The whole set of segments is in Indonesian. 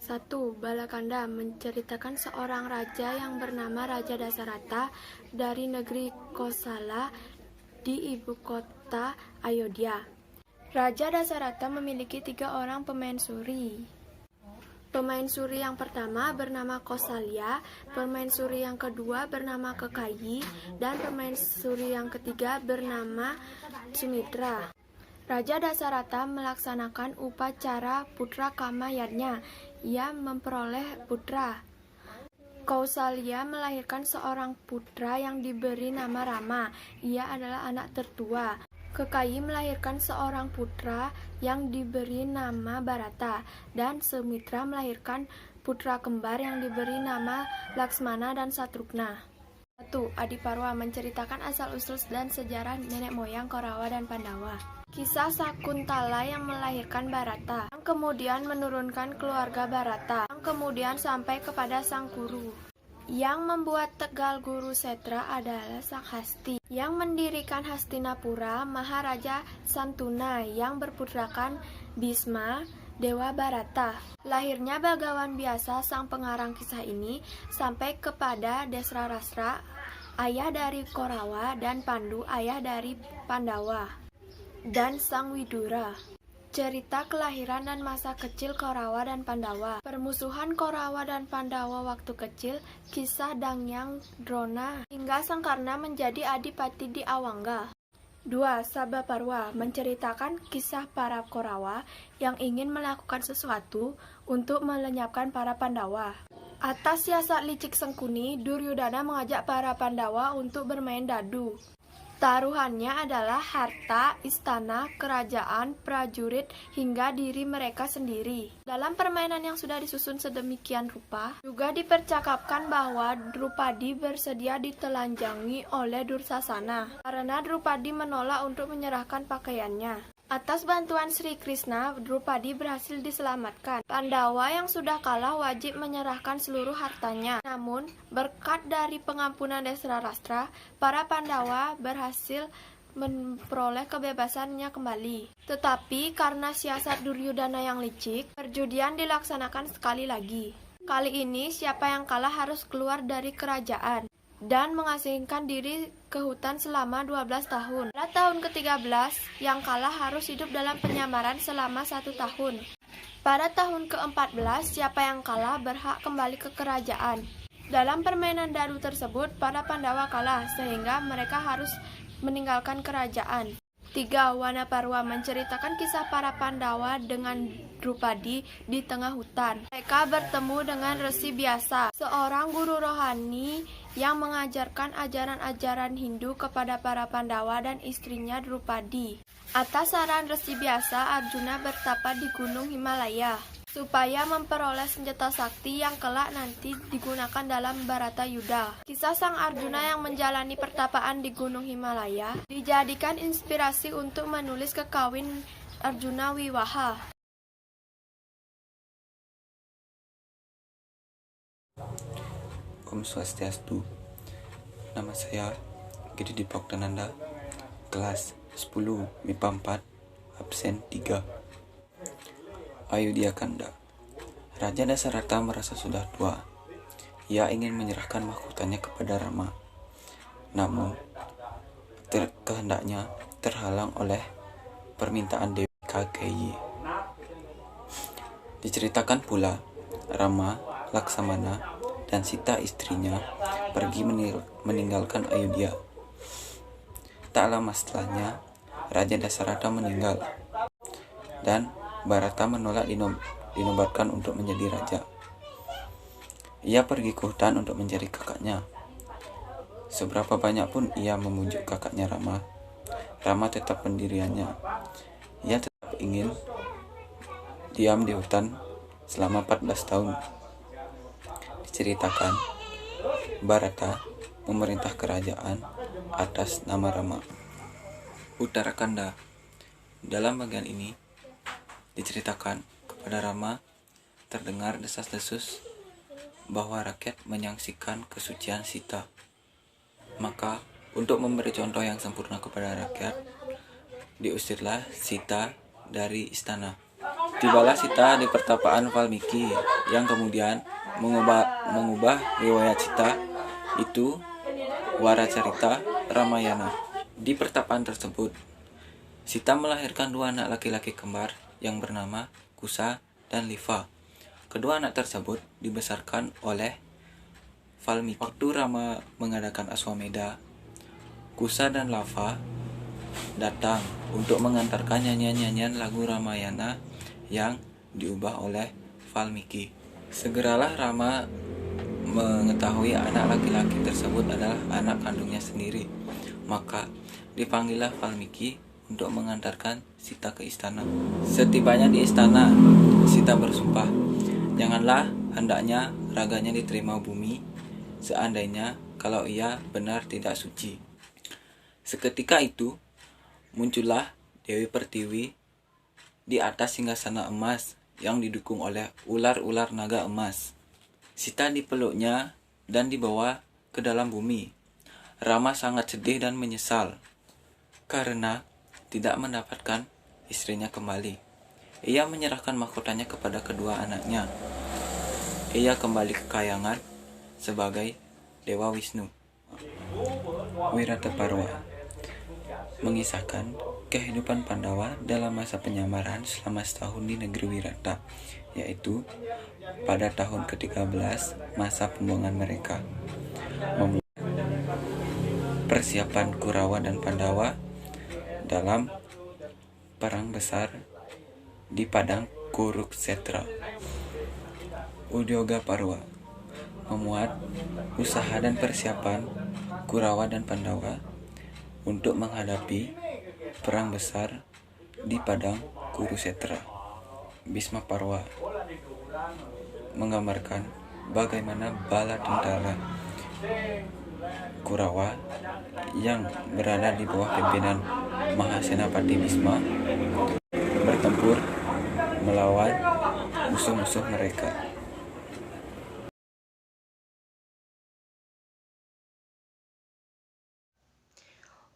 1. Balakanda menceritakan seorang raja yang bernama Raja Dasarata dari negeri Kosala di ibu kota Ayodhya. Raja Dasarata memiliki 3 orang pemain-suri. Pemain-suri yang pertama bernama Kosalya, pemain-suri yang kedua bernama Kekayi, dan pemain-suri yang ketiga bernama Sumitra. Raja Dasarata melaksanakan upacara putra kama yajna. Ia memperoleh putra. Kausalya melahirkan seorang putra yang diberi nama Rama. Ia adalah anak tertua. Kekayi melahirkan seorang putra yang diberi nama Bharata, dan Sumitra melahirkan putra kembar yang diberi nama Laksmana dan Satrugna. 1. Adiparwa menceritakan asal-usul dan sejarah nenek moyang Korawa dan Pandawa. Kisah Sakuntala yang melahirkan Bharata, yang kemudian menurunkan keluarga Bharata, yang kemudian sampai kepada sang guru. Yang membuat tegal Guru Setra adalah Sang Hasti, yang mendirikan Hastinapura, Maharaja Santuna, yang berputrakan Bhisma, Dewa Bharata. Lahirnya Bagawan Biasa, sang pengarang kisah ini, sampai kepada Desrarastra, ayah dari Korawa, dan Pandu, ayah dari Pandawa, dan Sang Widura. Cerita kelahiran dan masa kecil Korawa dan Pandawa. Permusuhan Korawa dan Pandawa waktu kecil, kisah Dangyang Drona, hingga Sang Karna menjadi adipati di Awangga. 2. Sabaparwa menceritakan kisah para Korawa yang ingin melakukan sesuatu untuk melenyapkan para Pandawa. Atas siasat licik Sengkuni, Duryudana mengajak para Pandawa untuk bermain dadu. Taruhannya adalah harta, istana, kerajaan, prajurit, hingga diri mereka sendiri. Dalam permainan yang sudah disusun sedemikian rupa, juga dipercakapkan bahwa Drupadi bersedia ditelanjangi oleh Dursasana, karena Drupadi menolak untuk menyerahkan pakaiannya. Atas bantuan Sri Krishna, Drupadi berhasil diselamatkan. Pandawa yang sudah kalah wajib menyerahkan seluruh hartanya. Namun, berkat dari pengampunan Desrarastra, para Pandawa berhasil memperoleh kebebasannya kembali. Tetapi karena siasat Duryudana yang licik, perjudian dilaksanakan sekali lagi. Kali ini siapa yang kalah harus keluar dari kerajaan dan mengasingkan diri ke hutan selama 12 tahun. Pada tahun ke-13, yang kalah harus hidup dalam penyamaran selama 1 tahun. Pada tahun ke-14, siapa yang kalah berhak kembali ke kerajaan. Dalam permainan dadu tersebut, para Pandawa kalah, sehingga mereka harus meninggalkan kerajaan. 3. Wanaparwa menceritakan kisah para Pandawa dengan Drupadi di tengah hutan. Mereka bertemu dengan Resi Biasa, seorang guru rohani yang mengajarkan ajaran-ajaran Hindu kepada para Pandawa dan istrinya Drupadi. Atas saran Resi Biasa, Arjuna bertapa di Gunung Himalaya supaya memperoleh senjata sakti yang kelak nanti digunakan dalam Bharatayuddha. Kisah Sang Arjuna yang menjalani pertapaan di Gunung Himalaya dijadikan inspirasi untuk menulis Kekawin Arjuna Wiwaha. Om Swastiastu. Nama saya Giri Dipoktananda, kelas 10 MIPA 4, absen 3. Ayodhya Kanda. Raja Dasarata merasa sudah tua. Ia ingin menyerahkan mahkotanya kepada Rama. Namun, kehendaknya terhalang oleh permintaan Dewi Kakeyi. Diceritakan pula, Rama, Laksamana, dan Sita istrinya pergi meninggalkan Ayodhya. Tak lama setelahnya, Raja Dasarata meninggal, dan Bharata menolak dinobatkan untuk menjadi raja. Ia pergi ke hutan untuk mencari kakaknya. Seberapa banyak pun ia memujuk kakaknya Rama tetap pendiriannya. Ia tetap ingin diam di hutan selama 14 tahun. Diceritakan, Bharata memerintah kerajaan atas nama Rama. Uttarakanda. Dalam bagian ini diceritakan kepada Rama terdengar desas-desus bahwa rakyat menyaksikan kesucian Sita. Maka untuk memberi contoh yang sempurna kepada rakyat, diusirlah Sita dari istana. Tibalah Sita di pertapaan Valmiki yang kemudian mengubah riwayat Sita itu Waracarita Ramayana. Di pertapaan tersebut, Sita melahirkan dua anak laki-laki kembar yang bernama Kusa dan Liva. Kedua anak tersebut dibesarkan oleh Valmiki. Waktu Rama mengadakan Aswamedha, Kusa dan Lava datang untuk mengantarkan nyanyian-nyanyian lagu Ramayana yang diubah oleh Valmiki. Segeralah Rama mengetahui anak laki-laki tersebut adalah anak kandungnya sendiri. Maka dipanggillah Valmiki untuk mengantarkan Sita ke istana. Setibanya di istana, Sita bersumpah, janganlah hendaknya raganya diterima bumi, seandainya kalau ia benar tidak suci. Seketika itu, muncullah Dewi Pertiwi di atas singgasana emas yang didukung oleh ular-ular naga emas. Sita dipeluknya dan dibawa ke dalam bumi. Rama sangat sedih dan menyesal karena tidak mendapatkan istrinya kembali. Ia menyerahkan mahkotanya kepada kedua anaknya. Ia kembali ke Kayangan sebagai Dewa Wisnu. Wirataparwa mengisahkan kehidupan Pandawa dalam masa penyamaran selama setahun di negeri Wirata, yaitu pada tahun ke-13 masa pembuangan mereka. Persiapan Kurawa dan Pandawa dalam perang besar di padang Kuruksetra. Udyoga Parwa memuat usaha dan persiapan Kurawa dan Pandawa untuk menghadapi perang besar di padang Kurusetra. Bhisma Parwa menggambarkan bagaimana bala tentara Kurawa yang berada di bawah pimpinan Mahasenapati Bhisma bertempur melawan musuh-musuh mereka.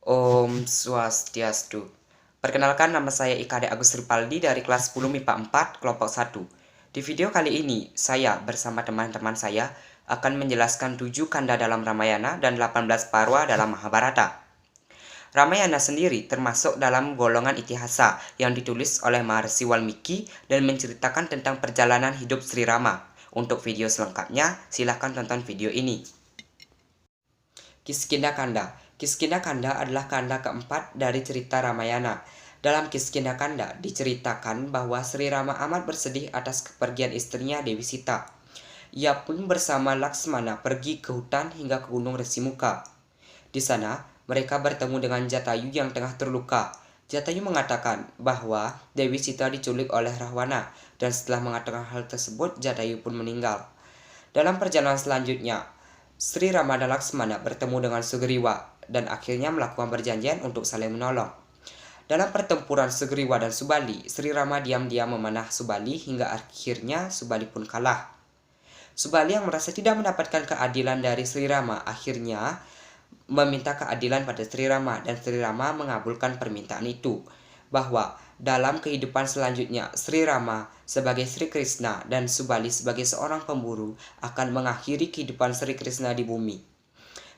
Om Swastiastu. Perkenalkan, nama saya Ikade Agus Ripaldi dari kelas 10 MIPA 4 kelompok 1. Di video kali ini, saya bersama teman-teman saya akan menjelaskan 7 kanda dalam Ramayana dan 18 parwa dalam Mahabharata. Ramayana sendiri termasuk dalam golongan itihasa yang ditulis oleh Maharsi Walmiki dan menceritakan tentang perjalanan hidup Sri Rama. Untuk video selengkapnya, silahkan tonton video ini. Kiskindha Kanda. Kiskindha Kanda adalah kanda keempat dari cerita Ramayana. Dalam Kiskindha Kanda diceritakan bahwa Sri Rama amat bersedih atas kepergian istrinya Dewi Sita. Ia pun bersama Laksmana pergi ke hutan hingga ke gunung Resimuka. Di sana, mereka bertemu dengan Jatayu yang tengah terluka. Jatayu mengatakan bahwa Dewi Sita diculik oleh Rahwana, dan setelah mengatakan hal tersebut, Jatayu pun meninggal. Dalam perjalanan selanjutnya, Sri Rama dan Laksmana bertemu dengan Sugriwa dan akhirnya melakukan perjanjian untuk saling menolong. Dalam pertempuran Sugriwa dan Subali, Sri Rama diam-diam memanah Subali hingga akhirnya Subali pun kalah. Subali yang merasa tidak mendapatkan keadilan dari Sri Rama akhirnya meminta keadilan pada Sri Rama, dan Sri Rama mengabulkan permintaan itu, bahwa dalam kehidupan selanjutnya Sri Rama sebagai Sri Krishna dan Subali sebagai seorang pemburu akan mengakhiri kehidupan Sri Krishna di bumi.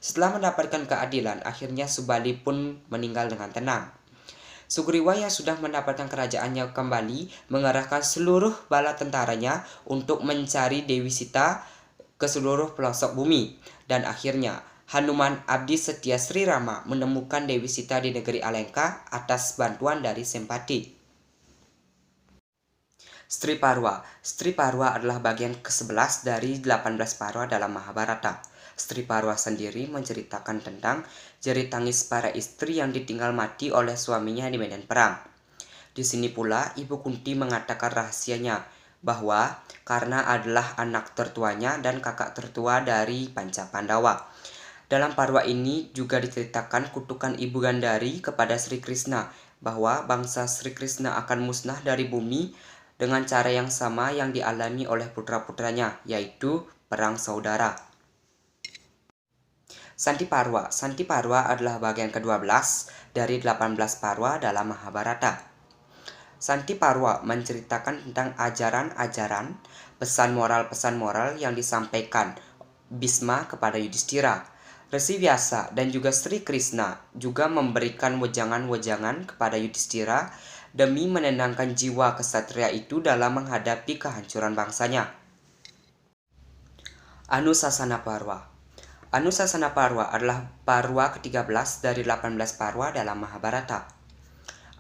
Setelah mendapatkan keadilan, akhirnya Subali pun meninggal dengan tenang. Sugriwa yang sudah mendapatkan kerajaannya kembali mengerahkan seluruh bala tentaranya untuk mencari Dewi Sita ke seluruh pelosok bumi, dan akhirnya Hanuman abdi setia Sri Rama menemukan Dewi Sita di negeri Alengka atas bantuan dari Sempati. Stri Parwa. Stri Parwa adalah bagian ke-11 dari 18 parwa dalam Mahabharata. Stri Parwa sendiri menceritakan tentang jerit tangis para istri yang ditinggal mati oleh suaminya di medan perang. Di sini pula Ibu Kunti mengatakan rahasianya bahwa karena adalah anak tertuanya dan kakak tertua dari Panca Pandawa. Dalam parwa ini juga diceritakan kutukan Ibu Gandari kepada Sri Krishna bahwa bangsa Sri Krishna akan musnah dari bumi dengan cara yang sama yang dialami oleh putra-putranya, yaitu perang saudara. Santi Parwa. Santi Parwa adalah bagian ke-12 dari 18 parwa dalam Mahabharata. Santi Parwa menceritakan tentang ajaran-ajaran, pesan moral yang disampaikan Bhisma kepada Yudhistira. Resi Vyasa dan juga Sri Krishna juga memberikan wejangan-wejangan kepada Yudhistira demi menenangkan jiwa kesatria itu dalam menghadapi kehancuran bangsanya. Anusasana Parwa. Anusasana Parwa adalah Parwa ke-13 dari 18 Parwa dalam Mahabharata.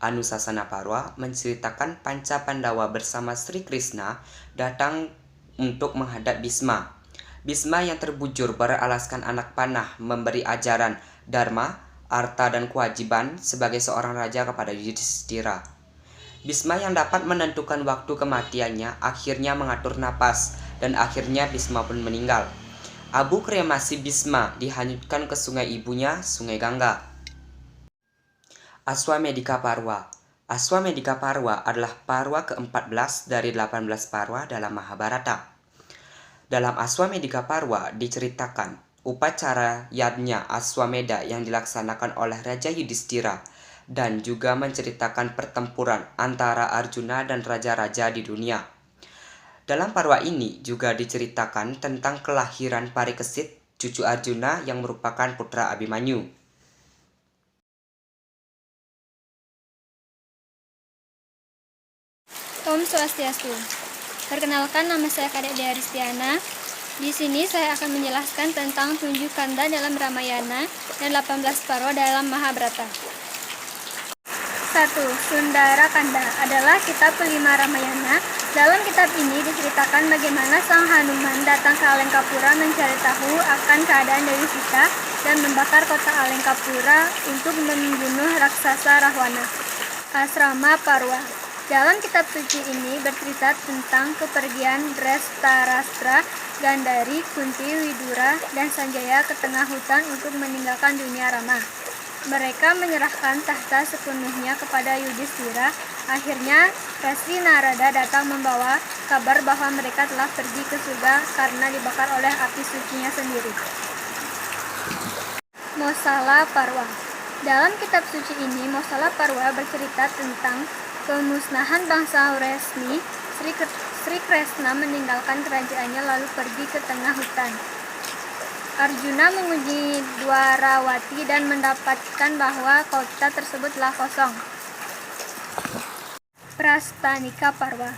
Anusasana Parwa menceritakan Panca Pandawa bersama Sri Krishna datang untuk menghadap Bhisma. Bhisma yang terbujur beralaskan anak panah memberi ajaran dharma, arta dan kewajiban sebagai seorang raja kepada Yudhistira. Bhisma yang dapat menentukan waktu kematiannya akhirnya mengatur napas dan akhirnya Bhisma pun meninggal. Abu kremasi Bhisma dihanyutkan ke sungai ibunya, Sungai Gangga. Aswamedika Parwa. Aswamedika Parwa adalah Parwa ke-14 dari 18 Parwa dalam Mahabharata. Dalam Aswamedika Parwa diceritakan upacara yadnya Aswameda yang dilaksanakan oleh Raja Yudhistira dan juga menceritakan pertempuran antara Arjuna dan raja-raja di dunia. Dalam parwa ini juga diceritakan tentang kelahiran Parikesit, cucu Arjuna yang merupakan putra Abimanyu. Om Swastiastu. Perkenalkan, nama saya Kadek Dea Ristiana. Di sini saya akan menjelaskan tentang 7 kanda dalam Ramayana dan 18 Parwa dalam Mahabharata. 1. Sundara Kanda adalah kitab kelima Ramayana. Dalam kitab ini diceritakan bagaimana Sang Hanuman datang ke Alengkapura mencari tahu akan keadaan Dewi Sita dan membakar kota Alengkapura untuk membunuh raksasa Rahwana. Asrama Parwa. Dalam kitab suci ini bercerita tentang kepergian Dhritarashtra, Gandhari, Kunti, Widura, dan Sanjaya ke tengah hutan untuk meninggalkan dunia Rama. Mereka menyerahkan tahta sepenuhnya kepada Yudhistira. Akhirnya Resi Narada datang membawa kabar bahwa mereka telah pergi ke surga karena dibakar oleh api sucinya sendiri. Mosala Parwa. Dalam kitab suci ini, Mosala Parwa bercerita tentang pemusnahan bangsa Resmi. Sri Krishna meninggalkan kerajaannya lalu pergi ke tengah hutan. Arjuna menguji Dwarawati dan mendapatkan bahwa kota tersebut telah kosong. Prastanika Parwa.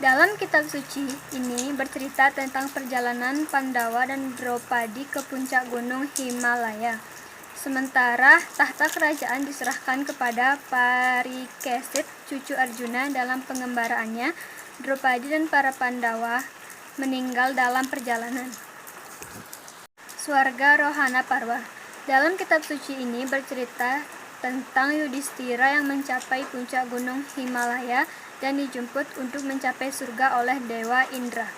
Dalam kitab suci ini bercerita tentang perjalanan Pandawa dan Draupadi ke puncak gunung Himalaya. Sementara tahta kerajaan diserahkan kepada Parikesit, cucu Arjuna. Dalam pengembaraannya, Draupadi dan para Pandawa meninggal dalam perjalanan. Swarga Rohana Parwa. Dalam kitab suci ini bercerita tentang Yudhistira yang mencapai puncak gunung Himalaya dan dijemput untuk mencapai surga oleh Dewa Indra.